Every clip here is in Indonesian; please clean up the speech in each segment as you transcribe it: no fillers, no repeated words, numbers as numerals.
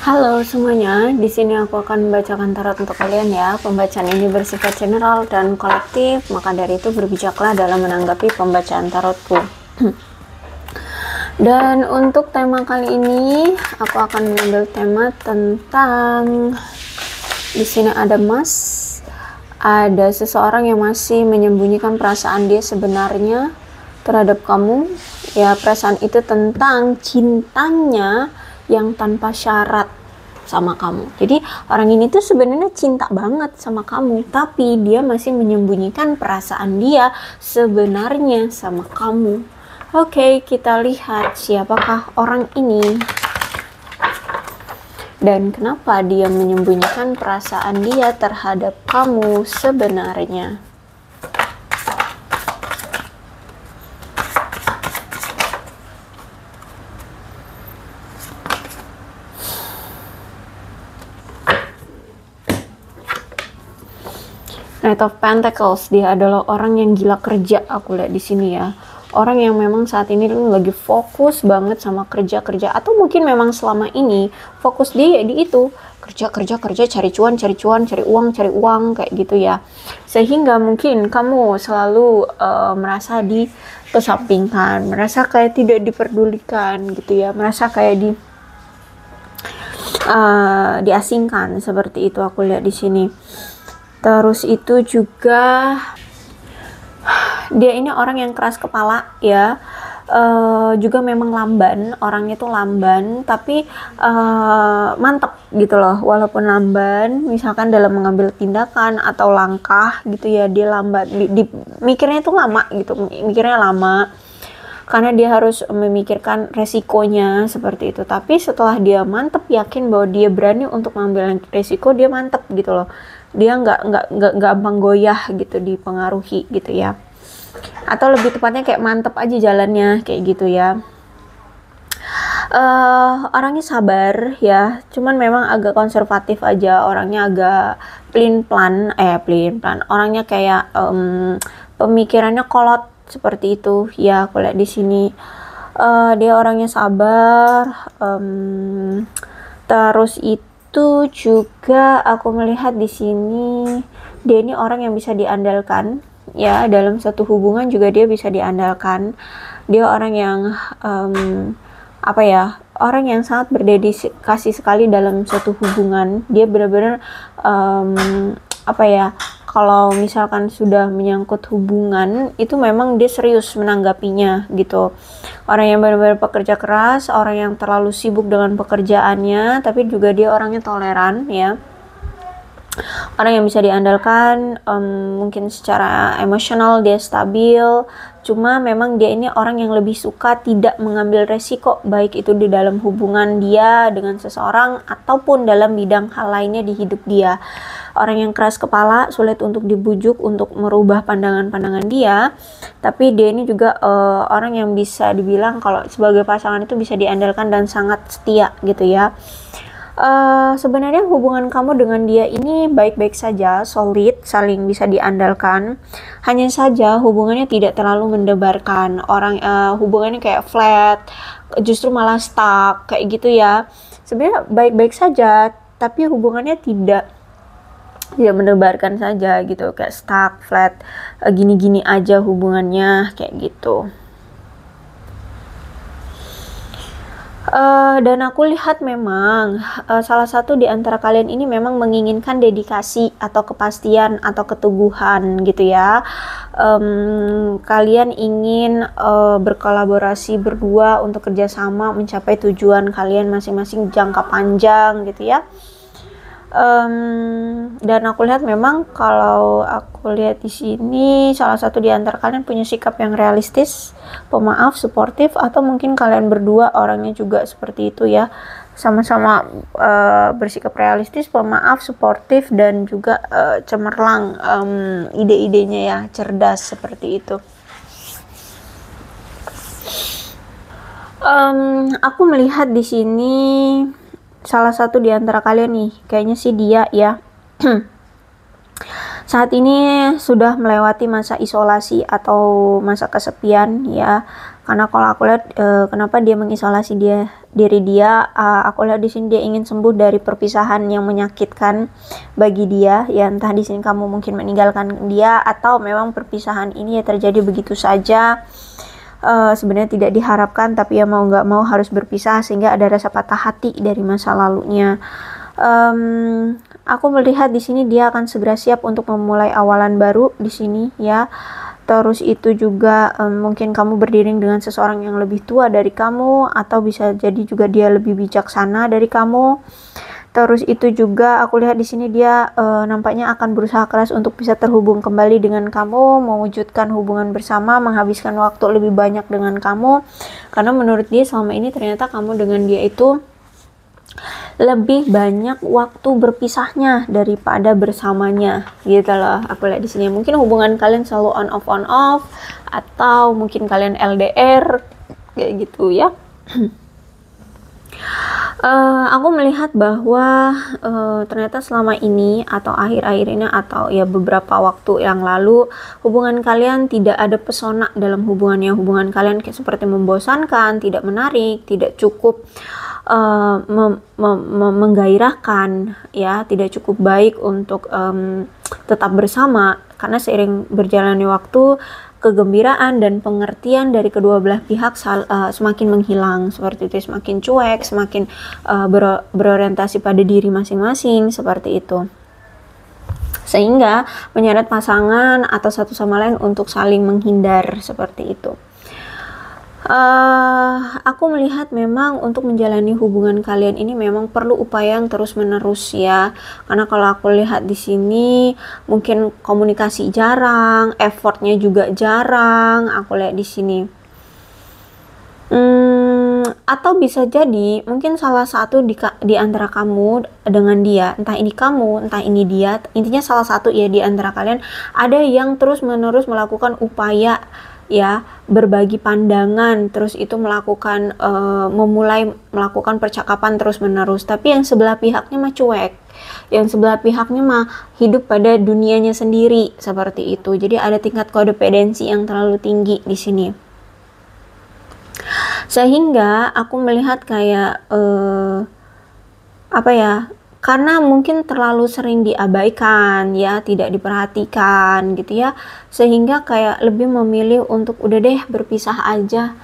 Halo semuanya, di sini aku akan membacakan tarot untuk kalian ya. Pembacaan ini bersifat general dan kolektif, maka dari itu berbijaklah dalam menanggapi pembacaan tarotku. Dan untuk tema kali ini, aku akan mengambil tema tentang di sini ada Mas, ada seseorang yang masih menyembunyikan perasaan dia sebenarnya terhadap kamu. Ya, perasaan itu tentang cintanya yang tanpa syarat sama kamu. Jadi orang ini tuh sebenarnya cinta banget sama kamu, tapi dia masih menyembunyikan perasaan dia sebenarnya sama kamu. Oke, kita lihat siapakah orang ini dan kenapa dia menyembunyikan perasaan dia terhadap kamu sebenarnya. Knight of Pentacles, dia adalah orang yang gila kerja, aku lihat di sini ya. Orang yang memang saat ini lagi fokus banget sama kerja-kerja, atau mungkin memang selama ini fokus dia di itu, kerja, cari cuan, cari uang kayak gitu ya. Sehingga mungkin kamu selalu merasa dikesampingkan, merasa kayak tidak diperdulikan gitu ya, merasa kayak diasingkan, seperti itu aku lihat di sini. Terus itu juga dia ini orang yang keras kepala ya, juga memang lamban, orangnya tuh lamban tapi mantep gitu loh. Walaupun lamban misalkan dalam mengambil tindakan atau langkah gitu ya, dia lambat, mikirnya tuh lama gitu, mikirnya lama karena dia harus memikirkan resikonya seperti itu. Tapi setelah dia mantep, yakin bahwa dia berani untuk mengambil resiko, dia mantep gitu loh. Dia nggak gampang goyah gitu, dipengaruhi gitu ya. Atau lebih tepatnya kayak mantep aja jalannya kayak gitu ya. Orangnya sabar ya, cuman memang agak konservatif aja, orangnya agak pelin plan. Orangnya kayak pemikirannya kolot seperti itu ya, aku lihat di sini. Dia orangnya sabar, terus itu juga aku melihat di sini dia ini orang yang bisa diandalkan ya, dalam satu hubungan juga dia bisa diandalkan. Dia orang yang orang yang sangat berdedikasi sekali dalam suatu hubungan. Dia benar-benar kalau misalkan sudah menyangkut hubungan itu memang dia serius menanggapinya gitu. Orang yang benar-benar pekerja keras, orang yang terlalu sibuk dengan pekerjaannya, tapi juga dia orangnya toleran ya. Orang yang bisa diandalkan, mungkin secara emosional dia stabil, cuma memang dia ini orang yang lebih suka tidak mengambil resiko, baik itu di dalam hubungan dia dengan seseorang ataupun dalam bidang hal lainnya di hidup dia. Orang yang keras kepala, sulit untuk dibujuk untuk merubah pandangan-pandangan dia, tapi dia ini juga orang yang bisa dibilang kalau sebagai pasangan itu bisa diandalkan dan sangat setia gitu ya. Sebenarnya hubungan kamu dengan dia ini baik-baik saja, solid, saling bisa diandalkan. Hanya saja hubungannya tidak terlalu mendebarkan. Hubungannya kayak flat, justru malah stuck kayak gitu ya. Sebenarnya baik-baik saja, tapi hubungannya tidak mendebarkan saja gitu, kayak stuck, flat, gini-gini aja hubungannya kayak gitu. Dan aku lihat memang salah satu di antara kalian ini memang menginginkan dedikasi atau kepastian atau keteguhan gitu ya. Kalian ingin berkolaborasi berdua untuk kerjasama mencapai tujuan kalian masing-masing jangka panjang gitu ya. Dan aku lihat memang kalau aku lihat di sini salah satu di antara kalian punya sikap yang realistis, pemaaf, suportif, atau mungkin kalian berdua orangnya juga seperti itu ya, sama-sama bersikap realistis, pemaaf, suportif, dan juga cemerlang ide-idenya ya, cerdas seperti itu. Aku melihat di sini salah satu di antara kalian nih, kayaknya sih dia ya, saat ini sudah melewati masa isolasi atau masa kesepian ya. Karena kalau aku lihat kenapa dia mengisolasi diri dia. Aku lihat di sini dia ingin sembuh dari perpisahan yang menyakitkan bagi dia, ya entah di sini kamu mungkin meninggalkan dia atau memang perpisahan ini ya terjadi begitu saja. Sebenarnya tidak diharapkan, tapi ya mau nggak mau harus berpisah sehingga ada rasa patah hati dari masa lalunya. Aku melihat di sini dia akan segera siap untuk memulai awalan baru di sini ya. Terus itu juga mungkin kamu berdiri dengan seseorang yang lebih tua dari kamu, atau bisa jadi juga dia lebih bijaksana dari kamu. Terus itu juga aku lihat di sini dia nampaknya akan berusaha keras untuk bisa terhubung kembali dengan kamu, mewujudkan hubungan bersama, menghabiskan waktu lebih banyak dengan kamu. Karena menurut dia selama ini ternyata kamu dengan dia itu lebih banyak waktu berpisahnya daripada bersamanya, gitu loh. Aku lihat di sini mungkin hubungan kalian selalu on off, atau mungkin kalian LDR kayak gitu ya. Aku melihat bahwa ternyata selama ini atau akhir-akhir ini atau ya beberapa waktu yang lalu, hubungan kalian tidak ada pesona dalam hubungannya. Hubungan kalian kayak seperti membosankan, tidak menarik, tidak cukup menggairahkan ya, tidak cukup baik untuk tetap bersama, karena seiring berjalannya waktu kegembiraan dan pengertian dari kedua belah pihak semakin menghilang, seperti itu, semakin cuek, semakin berorientasi pada diri masing-masing, seperti itu, sehingga menyeret pasangan atau satu sama lain untuk saling menghindar, seperti itu. Aku melihat memang untuk menjalani hubungan kalian ini memang perlu upaya yang terus menerus ya, karena kalau aku lihat di sini mungkin komunikasi jarang, effortnya juga jarang. Aku lihat di sini atau bisa jadi mungkin salah satu di antara kamu dengan dia, entah ini kamu, entah ini dia, intinya salah satu ya di antara kalian ada yang terus menerus melakukan upaya ya, berbagi pandangan, terus itu memulai melakukan percakapan terus menerus, tapi yang sebelah pihaknya mah cuek, yang sebelah pihaknya mah hidup pada dunianya sendiri, seperti itu. Jadi ada tingkat kodependensi yang terlalu tinggi di sini, sehingga aku melihat kayak apa ya, karena mungkin terlalu sering diabaikan ya, tidak diperhatikan gitu ya, sehingga kayak lebih memilih untuk udah deh berpisah aja.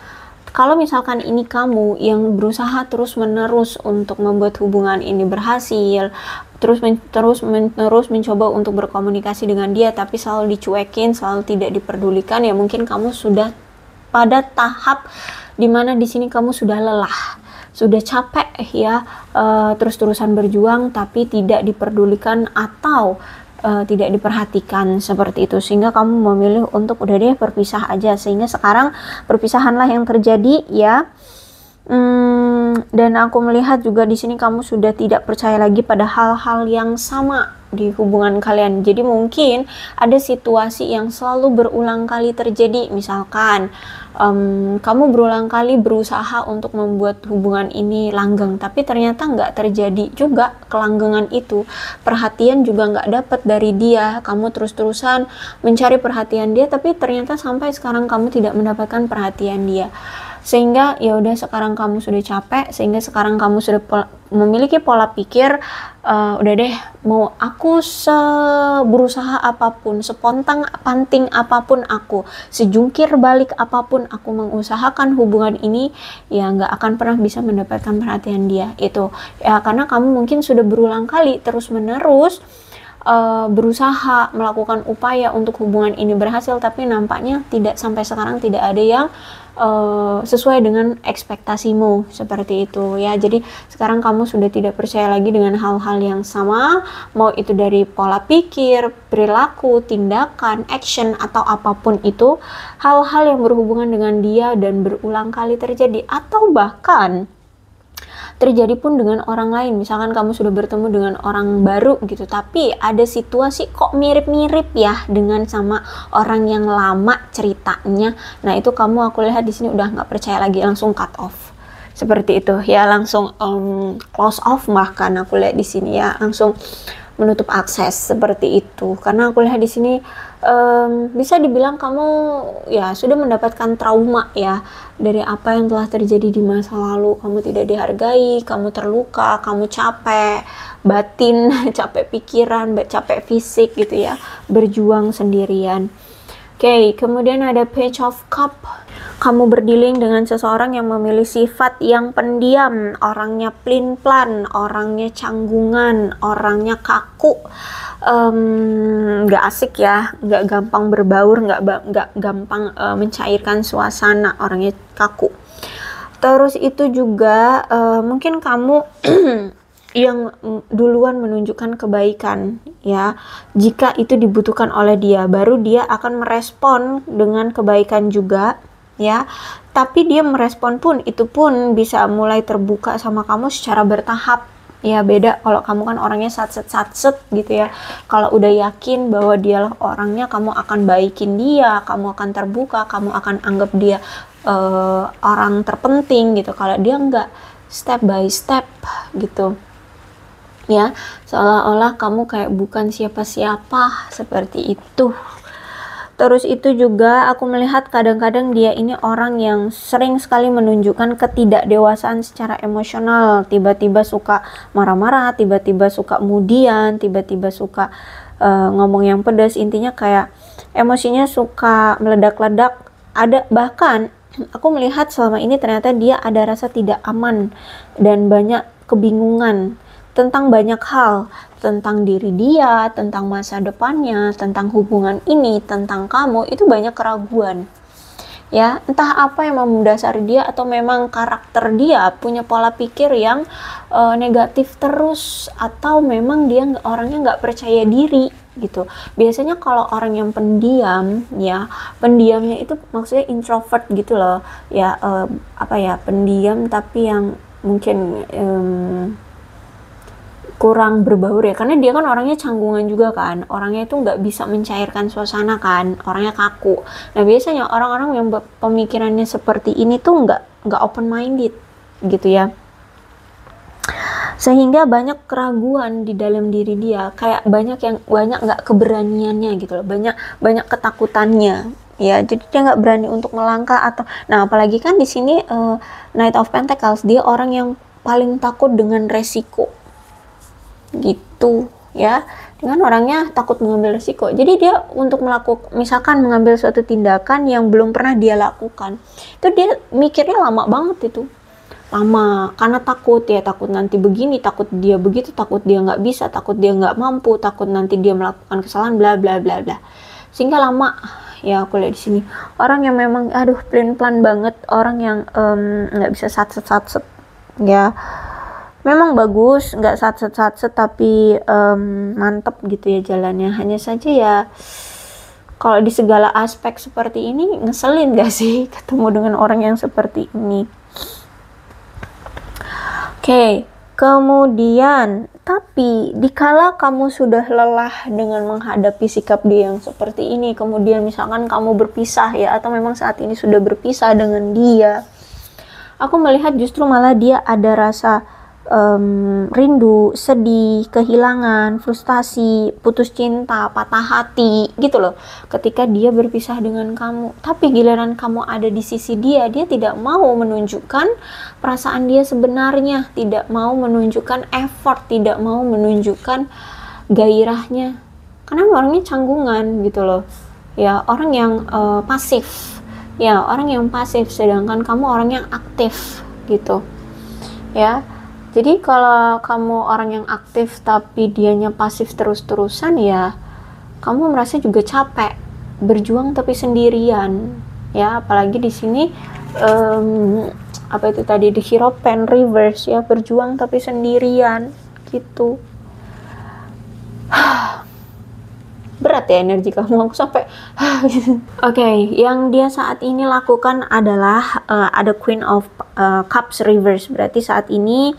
Kalau misalkan ini kamu yang berusaha terus menerus untuk membuat hubungan ini berhasil, terus mencoba untuk berkomunikasi dengan dia, tapi selalu dicuekin, selalu tidak diperdulikan, ya mungkin kamu sudah pada tahap dimana di sini kamu sudah lelah, sudah capek ya, terus-terusan berjuang tapi tidak diperdulikan atau tidak diperhatikan, seperti itu, sehingga kamu memilih untuk udah deh berpisah aja, sehingga sekarang perpisahanlah yang terjadi ya. Dan aku melihat juga di sini kamu sudah tidak percaya lagi pada hal-hal yang sama di hubungan kalian. Jadi mungkin ada situasi yang selalu berulang kali terjadi, misalkan kamu berulang kali berusaha untuk membuat hubungan ini langgeng, tapi ternyata nggak terjadi juga kelanggengan itu. Perhatian juga nggak dapat dari dia, kamu terus-terusan mencari perhatian dia, tapi ternyata sampai sekarang kamu tidak mendapatkan perhatian dia, sehingga ya udah sekarang kamu sudah capek, sehingga sekarang kamu sudah memiliki pola pikir udah deh, mau aku berusaha apapun, sepontang panting apapun aku, sejungkir balik apapun aku mengusahakan hubungan ini, ya nggak akan pernah bisa mendapatkan perhatian dia itu ya, karena kamu mungkin sudah berulang kali terus menerus berusaha melakukan upaya untuk hubungan ini berhasil, tapi nampaknya sampai sekarang tidak ada yang sesuai dengan ekspektasimu, seperti itu ya. Jadi sekarang kamu sudah tidak percaya lagi dengan hal-hal yang sama, mau itu dari pola pikir, perilaku, tindakan, action, atau apapun itu, hal-hal yang berhubungan dengan dia dan berulang kali terjadi, atau bahkan terjadi pun dengan orang lain. Misalkan kamu sudah bertemu dengan orang baru gitu, tapi ada situasi kok mirip-mirip ya dengan sama orang yang lama ceritanya. Nah itu aku lihat di sini udah nggak percaya lagi, langsung cut off, seperti itu ya, langsung close off, bahkan aku lihat di sini ya, langsung menutup akses seperti itu. Karena aku lihat di sini bisa dibilang kamu ya sudah mendapatkan trauma ya dari apa yang telah terjadi di masa lalu. Kamu tidak dihargai, kamu terluka, kamu capek batin, capek pikiran, capek fisik gitu ya, berjuang sendirian. Oke, kemudian ada Page of Cup. Kamu berdealing dengan seseorang yang memilih sifat yang pendiam, orangnya plin-plan, orangnya canggungan, orangnya kaku, nggak asik ya, nggak gampang berbaur, nggak gampang mencairkan suasana, orangnya kaku. Terus itu juga mungkin kamu yang duluan menunjukkan kebaikan ya, jika itu dibutuhkan oleh dia, baru dia akan merespon dengan kebaikan juga ya. Tapi dia merespon pun itu pun bisa mulai terbuka sama kamu secara bertahap ya. Beda kalau kamu kan orangnya satset gitu ya. Kalau udah yakin bahwa dialah orangnya, kamu akan baikin dia, kamu akan terbuka, kamu akan anggap dia orang terpenting gitu. Kalau dia enggak, step by step gitu ya, seolah-olah kamu kayak bukan siapa-siapa seperti itu. Terus itu juga aku melihat kadang-kadang dia ini orang yang sering sekali menunjukkan ketidakdewasaan secara emosional. Tiba-tiba suka marah-marah, tiba-tiba suka mudian, tiba-tiba suka ngomong yang pedas. Intinya kayak emosinya suka meledak-ledak. Ada bahkan aku melihat selama ini ternyata dia ada rasa tidak aman dan banyak kebingungan tentang banyak hal, tentang diri dia, tentang masa depannya, tentang hubungan ini, tentang kamu. Itu banyak keraguan ya, entah apa yang mendasari dia, atau memang karakter dia punya pola pikir yang negatif terus, atau memang dia orangnya nggak percaya diri gitu. Biasanya kalau orang yang pendiam ya, pendiamnya itu maksudnya introvert gitu loh ya, pendiam tapi yang mungkin kurang berbaur ya, karena dia kan orangnya canggungan juga kan, orangnya itu nggak bisa mencairkan suasana kan, orangnya kaku. Nah biasanya orang-orang yang pemikirannya seperti ini tuh nggak open minded gitu ya, sehingga banyak keraguan di dalam diri dia, kayak banyak nggak keberaniannya gitu loh, banyak ketakutannya ya, jadi dia nggak berani untuk melangkah. Atau nah apalagi kan di sini Knight of Pentacles, dia orang yang paling takut dengan resiko gitu ya, dengan orangnya takut mengambil resiko. Jadi dia untuk misalkan mengambil suatu tindakan yang belum pernah dia lakukan, itu dia mikirnya lama banget, itu lama karena takut nanti begini, takut dia begitu, takut dia nggak bisa, takut dia nggak mampu, takut nanti dia melakukan kesalahan, bla bla bla bla, sehingga lama ya. Aku lihat di sini orang yang memang plan banget, orang yang nggak bisa satset ya. Memang bagus, nggak satset tapi mantep gitu ya jalannya. Hanya saja ya, kalau di segala aspek seperti ini, ngeselin gak sih ketemu dengan orang yang seperti ini? Oke, kemudian tapi dikala kamu sudah lelah dengan menghadapi sikap dia yang seperti ini, kemudian misalkan kamu berpisah ya, atau memang saat ini sudah berpisah dengan dia, aku melihat justru malah dia ada rasa rindu, sedih, kehilangan, frustasi, putus cinta, patah hati gitu loh ketika dia berpisah dengan kamu. Tapi giliran kamu ada di sisi dia, dia tidak mau menunjukkan perasaan dia sebenarnya, tidak mau menunjukkan effort, tidak mau menunjukkan gairahnya, karena orangnya canggungan gitu loh ya, orang yang pasif ya, orang yang pasif, sedangkan kamu orang yang aktif gitu ya. Jadi kalau kamu orang yang aktif tapi dianya pasif terus-terusan ya, kamu merasa juga capek, berjuang tapi sendirian ya. Apalagi di sini apa itu tadi, di Hierophant reverse ya, berjuang tapi sendirian gitu. Berat ya energi kamu, aku sampai Oke, yang dia saat ini lakukan adalah ada Queen of Cups reverse. Berarti saat ini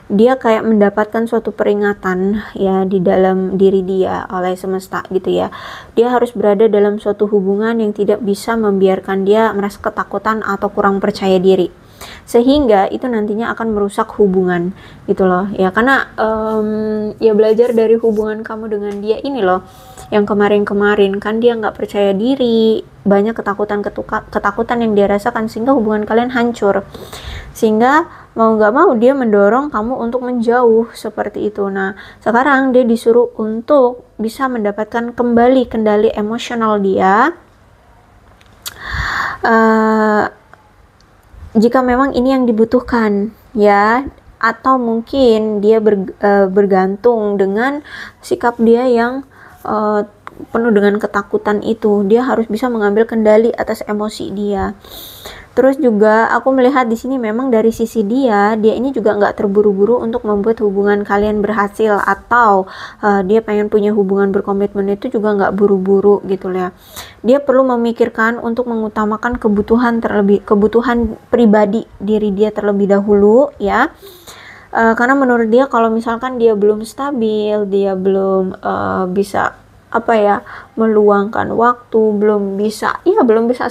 dia kayak mendapatkan suatu peringatan ya di dalam diri dia oleh semesta gitu ya. Dia harus berada dalam suatu hubungan yang tidak bisa membiarkan dia merasa ketakutan atau kurang percaya diri. sehingga itu nantinya akan merusak hubungan gitu loh ya. Karena ya belajar dari hubungan kamu dengan dia ini loh, yang kemarin-kemarin kan dia nggak percaya diri, banyak ketakutan yang dia rasakan, sehingga hubungan kalian hancur, sehingga mau nggak mau dia mendorong kamu untuk menjauh seperti itu. Nah sekarang dia disuruh untuk bisa mendapatkan kembali kendali emosional dia, jika memang ini yang dibutuhkan ya, atau mungkin dia bergantung dengan sikap dia yang penuh dengan ketakutan itu. Dia harus bisa mengambil kendali atas emosi dia. Terus juga aku melihat di sini memang dari sisi dia ini juga nggak terburu-buru untuk membuat hubungan kalian berhasil, atau dia pengen punya hubungan berkomitmen itu juga nggak buru-buru gitu ya. Dia perlu memikirkan untuk mengutamakan kebutuhan pribadi diri dia terlebih dahulu ya. Karena menurut dia kalau misalkan dia belum stabil, dia belum bisa meluangkan waktu, belum bisa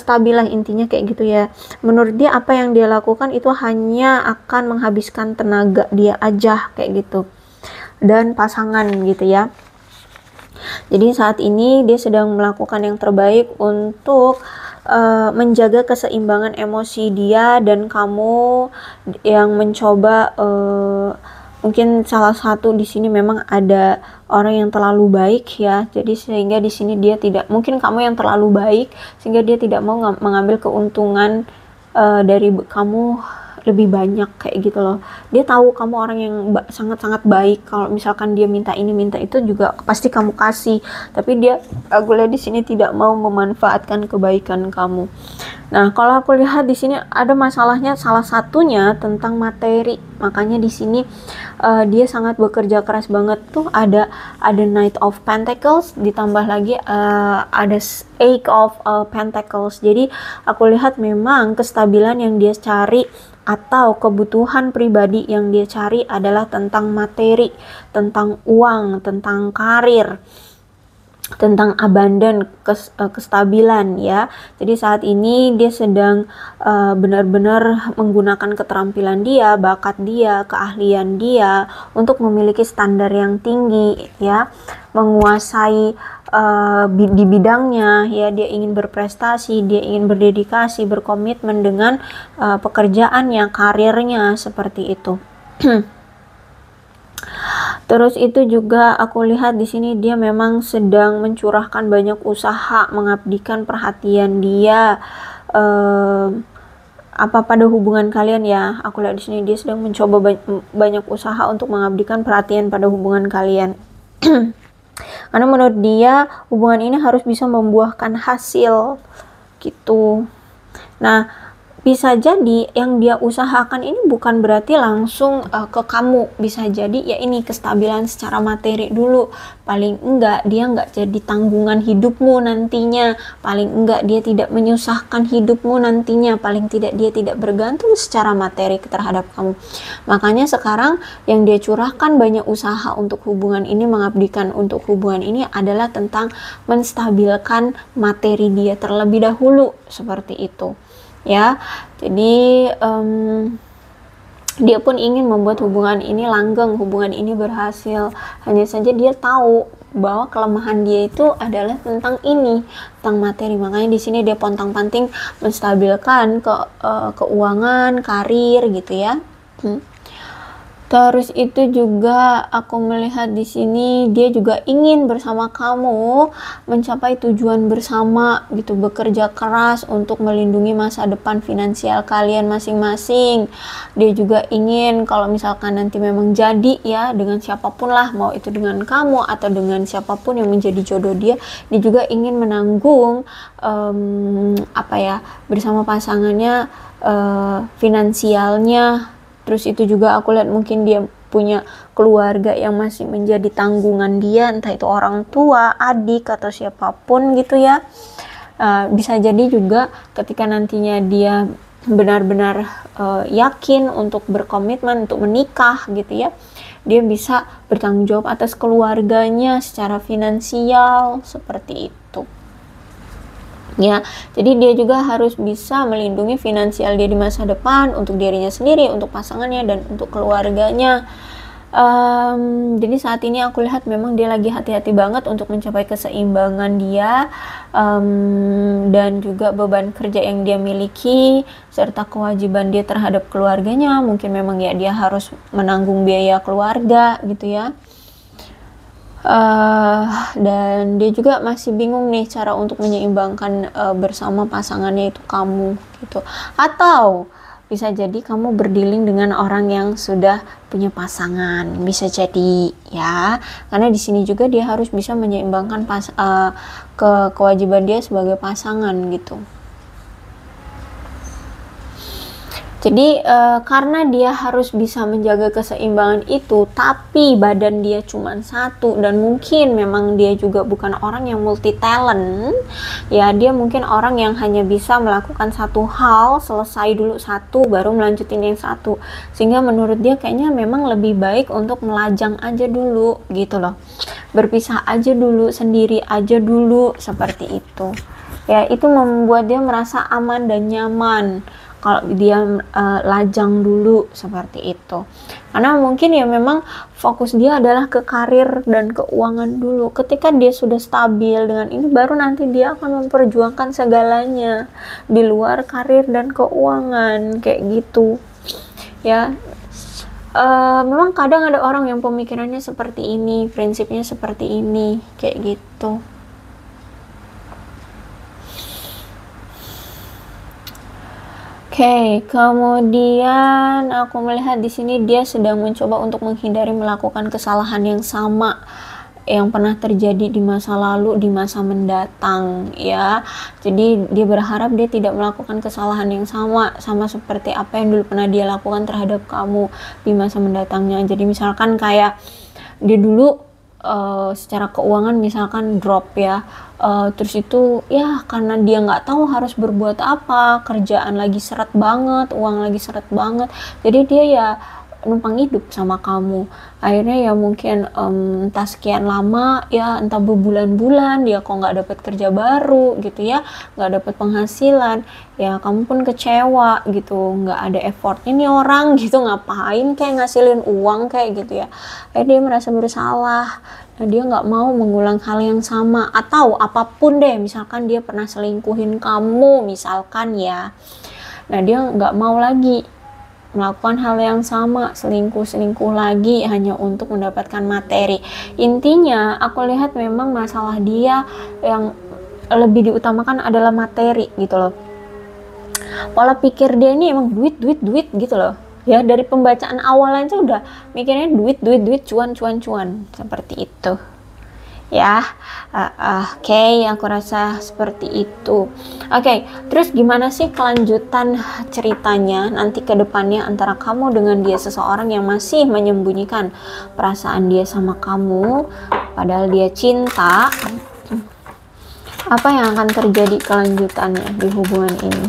stabil lah intinya kayak gitu ya. Menurut dia apa yang dia lakukan itu hanya akan menghabiskan tenaga dia aja kayak gitu, dan pasangan gitu ya. Jadi saat ini dia sedang melakukan yang terbaik untuk menjaga keseimbangan emosi dia, dan kamu yang mencoba mungkin salah satu di sini memang ada orang yang terlalu baik ya. Jadi sehingga di sini dia tidak, mungkin kamu yang terlalu baik sehingga dia tidak mau mengambil keuntungan dari kamu lebih banyak kayak gitu loh. Dia tahu kamu orang yang sangat-sangat baik. Kalau misalkan dia minta ini minta itu juga pasti kamu kasih. Tapi dia, aku lihat di sini tidak mau memanfaatkan kebaikan kamu. Nah, kalau aku lihat di sini ada masalahnya, salah satunya tentang materi. Makanya di sini dia sangat bekerja keras banget tuh. Ada Knight of Pentacles, ditambah lagi ada Eight of Pentacles. Jadi aku lihat memang kestabilan yang dia cari atau kebutuhan pribadi yang dia cari adalah tentang materi, tentang uang, tentang karir, tentang abundant, kestabilan ya. Jadi saat ini dia sedang benar-benar menggunakan keterampilan dia, bakat dia, keahlian dia untuk memiliki standar yang tinggi ya, menguasai di bidangnya ya. Dia ingin berprestasi, dia ingin berdedikasi, berkomitmen dengan pekerjaannya, karirnya seperti itu. Terus itu juga aku lihat di sini dia memang sedang mencurahkan banyak usaha, mengabdikan perhatian dia pada hubungan kalian ya. Aku lihat di sini dia sedang mencoba banyak usaha untuk mengabdikan perhatian pada hubungan kalian. Karena menurut dia hubungan ini harus bisa membuahkan hasil gitu. Nah, bisa jadi yang dia usahakan ini bukan berarti langsung ke kamu. Bisa jadi ya ini kestabilan secara materi dulu. Paling enggak dia enggak jadi tanggungan hidupmu nantinya. Paling enggak dia tidak menyusahkan hidupmu nantinya. Paling tidak dia tidak bergantung secara materi terhadap kamu. Makanya sekarang yang dia curahkan banyak usaha untuk hubungan ini, mengabdikan untuk hubungan ini adalah tentang menstabilkan materi dia terlebih dahulu, seperti itu ya. Jadi dia pun ingin membuat hubungan ini langgeng, hubungan ini berhasil. Hanya saja dia tahu bahwa kelemahan dia itu adalah tentang ini, tentang materi. Makanya di sini dia pontang-panting menstabilkan keuangan, karir gitu ya. Terus itu juga aku melihat di sini dia juga ingin bersama kamu mencapai tujuan bersama gitu, bekerja keras untuk melindungi masa depan finansial kalian masing-masing. Dia juga ingin kalau misalkan nanti memang jadi ya dengan siapapun lah, mau itu dengan kamu atau dengan siapapun yang menjadi jodoh dia juga ingin menanggung bersama pasangannya finansialnya. Terus itu juga aku lihat mungkin dia punya keluarga yang masih menjadi tanggungan dia, entah itu orang tua, adik, atau siapapun gitu ya. Bisa jadi juga ketika nantinya dia benar-benar yakin untuk berkomitmen, untuk menikah gitu ya, dia bisa bertanggung jawab atas keluarganya secara finansial, seperti itu. ya. Jadi dia juga harus bisa melindungi finansial dia di masa depan untuk dirinya sendiri, untuk pasangannya, dan untuk keluarganya. Jadi saat ini aku lihat memang dia lagi hati-hati banget untuk mencapai keseimbangan dia, dan juga beban kerja yang dia miliki serta kewajiban dia terhadap keluarganya. Mungkin memang ya dia harus menanggung biaya keluarga gitu ya. Dan dia juga masih bingung nih cara untuk menyeimbangkan bersama pasangannya itu kamu gitu. Atau bisa jadi kamu berdealing dengan orang yang sudah punya pasangan, bisa jadi ya, karena di sini juga dia harus bisa menyeimbangkan kewajiban dia sebagai pasangan gitu. Jadi karena dia harus bisa menjaga keseimbangan itu, tapi badan dia cuma satu, dan mungkin memang dia juga bukan orang yang multi talent ya, dia mungkin orang yang hanya bisa melakukan satu hal, selesai dulu satu baru melanjutin yang satu, sehingga menurut dia kayaknya memang lebih baik untuk melajang aja dulu gitu loh, berpisah aja dulu, sendiri aja dulu, seperti itu ya. Itu membuat dia merasa aman dan nyaman kalau dia lajang dulu seperti itu, karena mungkin ya memang fokus dia adalah ke karir dan keuangan dulu. Ketika dia sudah stabil dengan ini, baru nanti dia akan memperjuangkan segalanya di luar karir dan keuangan kayak gitu ya. Memang kadang ada orang yang pemikirannya seperti ini, prinsipnya seperti ini kayak gitu. Oke, kemudian aku melihat di sini dia sedang mencoba untuk menghindari melakukan kesalahan yang sama yang pernah terjadi di masa lalu, di masa mendatang ya. Jadi dia berharap dia tidak melakukan kesalahan yang sama seperti apa yang dulu pernah dia lakukan terhadap kamu di masa mendatangnya. Jadi misalkan kayak dia dulu secara keuangan misalkan drop ya, terus itu ya karena dia nggak tahu harus berbuat apa, kerjaan lagi seret banget, uang lagi seret banget, jadi dia ya numpang hidup sama kamu. Akhirnya ya mungkin entah sekian lama ya, entah berbulan-bulan dia kok nggak dapat kerja baru gitu ya, nggak dapat penghasilan ya, kamu pun kecewa gitu, nggak ada effortnya nih orang gitu, ngapain kayak ngasilin uang kayak gitu ya. Akhirnya dia merasa bersalah. Nah, dia nggak mau mengulang hal yang sama, atau apapun deh, misalkan dia pernah selingkuhin kamu misalkan ya, nah dia nggak mau lagi melakukan hal yang sama, selingkuh lagi hanya untuk mendapatkan materi. Intinya aku lihat memang masalah dia yang lebih diutamakan adalah materi gitu loh. Pola pikir dia ini emang duit gitu loh ya. Dari pembacaan awal aja udah mikirnya duit, cuan seperti itu ya. Oke, aku rasa seperti itu. Oke, terus gimana sih kelanjutan ceritanya nanti ke depannya antara kamu dengan dia, seseorang yang masih menyembunyikan perasaan dia sama kamu padahal dia cinta? Apa yang akan terjadi kelanjutannya di hubungan ini?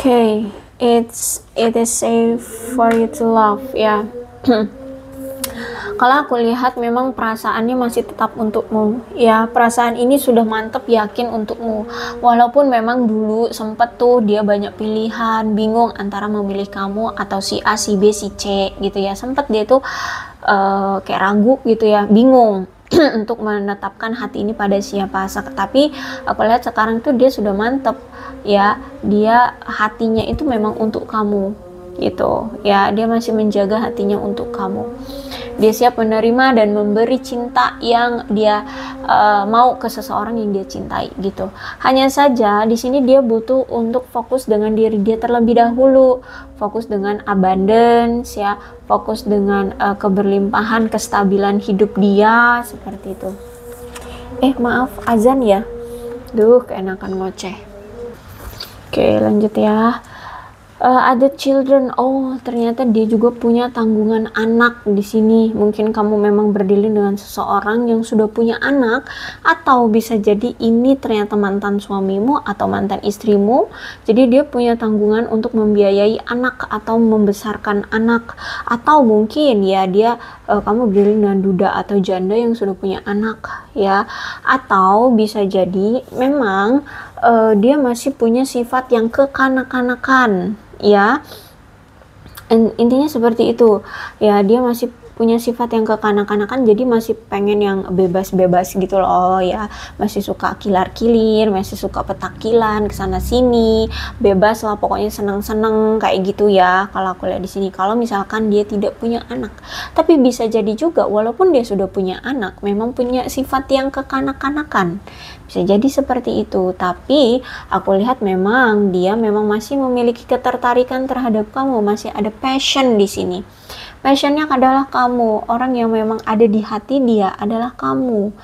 Okay, it is safe for you to love ya. Kalau aku lihat memang perasaannya masih tetap untukmu ya, perasaan ini sudah mantep, yakin untukmu, walaupun memang dulu sempet tuh dia banyak pilihan, bingung antara memilih kamu atau si A, si B, si C gitu ya. Sempet dia tuh kayak ragu gitu ya, bingung untuk menetapkan hati ini pada siapa. Tapi aku lihat sekarang tuh dia sudah mantep ya, dia hatinya itu memang untuk kamu gitu ya, dia masih menjaga hatinya untuk kamu. Dia siap menerima dan memberi cinta yang dia mau ke seseorang yang dia cintai gitu. Hanya saja di sini dia butuh untuk fokus dengan diri dia terlebih dahulu, fokus dengan abundance ya, fokus dengan keberlimpahan, kestabilan hidup dia seperti itu. Maaf, azan ya. Duh, keenakan ngoceh. Oke, lanjut ya. Ada children. Oh, ternyata dia juga punya tanggungan anak di sini. Mungkin kamu memang berdilin dengan seseorang yang sudah punya anak, atau bisa jadi ini ternyata mantan suamimu atau mantan istrimu. Jadi dia punya tanggungan untuk membiayai anak atau membesarkan anak, atau mungkin ya dia kamu berdilin dengan duda atau janda yang sudah punya anak ya. Atau bisa jadi memang dia masih punya sifat yang kekanak-kanakan ya, intinya seperti itu ya. Dia masih punya sifat yang kekanak-kanakan, jadi masih pengen yang bebas-bebas gitu loh ya, masih suka kilar-kilir, masih suka petakilan kesana sini, bebas lah pokoknya, seneng-seneng kayak gitu ya kalau aku lihat di sini. Kalau misalkan dia tidak punya anak, tapi bisa jadi juga walaupun dia sudah punya anak, memang punya sifat yang kekanak-kanakan, bisa jadi seperti itu. Tapi aku lihat memang dia memang masih memiliki ketertarikan terhadap kamu, masih ada passion di sini. Passionnya adalah kamu, orang yang memang ada di hati dia adalah kamu.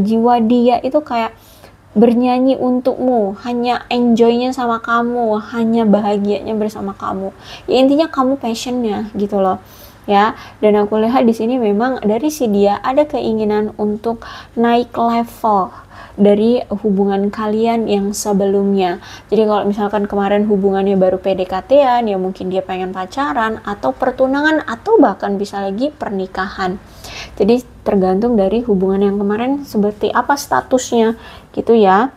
Jiwa dia itu kayak bernyanyi untukmu, hanya enjoynya sama kamu, hanya bahagianya bersama kamu. Ya, intinya kamu passionnya gitu loh ya. Dan aku lihat di sini memang dari si dia ada keinginan untuk naik level dari hubungan kalian yang sebelumnya. Jadi kalau misalkan kemarin hubungannya baru PDKT-an, ya mungkin dia pengen pacaran atau pertunangan atau bahkan bisa lagi pernikahan. Jadi tergantung dari hubungan yang kemarin seperti apa statusnya gitu ya.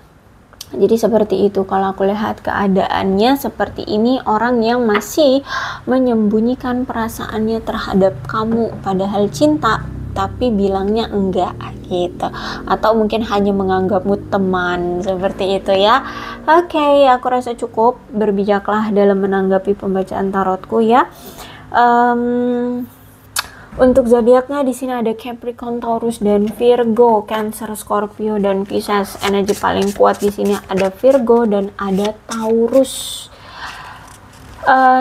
Jadi seperti itu kalau aku lihat keadaannya seperti ini, orang yang masih menyembunyikan perasaannya terhadap kamu padahal cinta tapi bilangnya enggak gitu, atau mungkin hanya menganggapmu teman seperti itu ya. Oke, aku rasa cukup, berbijaklah dalam menanggapi pembacaan tarotku ya. Untuk zodiaknya di sini ada Capricorn, Taurus dan Virgo, Cancer, Scorpio dan Pisces. Energi paling kuat di sini ada Virgo dan ada Taurus.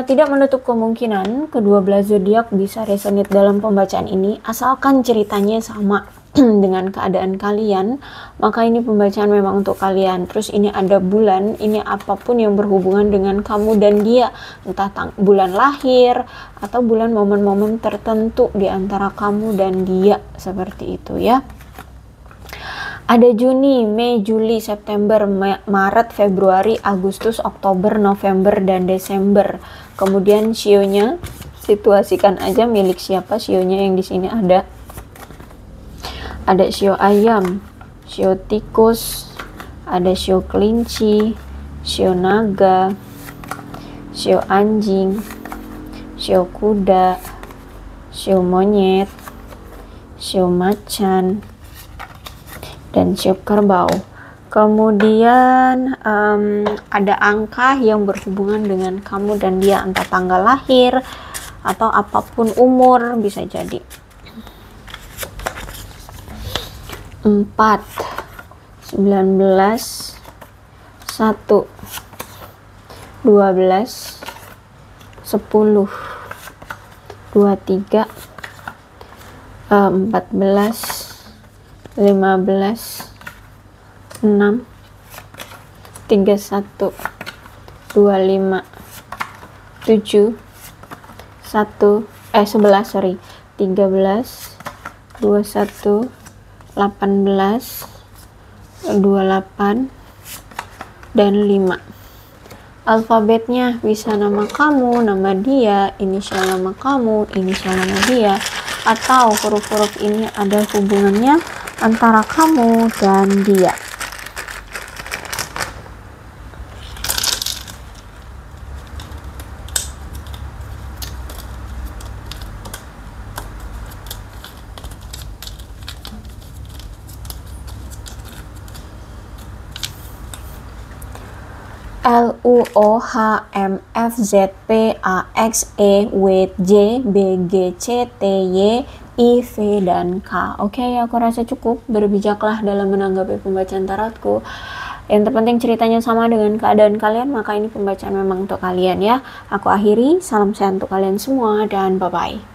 Tidak menutup kemungkinan kedua belah zodiak bisa resonate dalam pembacaan ini, asalkan ceritanya sama dengan keadaan kalian, maka ini pembacaan memang untuk kalian. Terus ini ada bulan, ini apapun yang berhubungan dengan kamu dan dia, entah bulan lahir atau bulan momen-momen tertentu di antara kamu dan dia, seperti itu ya. Ada Juni, Mei, Juli, September, Maret, Februari, Agustus, Oktober, November, dan Desember. Kemudian shio-nya, situasikan aja milik siapa shio-nya yang di sini ada. Ada shio ayam, shio tikus, ada shio kelinci, shio naga, shio anjing, shio kuda, shio monyet, shio macan, dan shio kerbau. Kemudian ada angka yang berhubungan dengan kamu dan dia, entah tanggal lahir atau apapun umur bisa jadi. 4, 19, 1, 12, 10, 23, 14, 15, 6, 31, 25, 7, 11, 13, 21, 18, 28, dan 5. Alfabetnya bisa nama kamu, nama dia, inisial nama kamu, inisial nama dia, atau huruf-huruf ini ada hubungannya antara kamu dan dia. L, U, O, H, M, F, Z, P, A, X, E, W, J, B, G, C, T, Y, I, V, dan K. Oke, aku rasa cukup. Berbijaklah dalam menanggapi pembacaan tarotku. Yang terpenting ceritanya sama dengan keadaan kalian, maka ini pembacaan memang untuk kalian ya. Aku akhiri, salam sehat untuk kalian semua, dan bye-bye.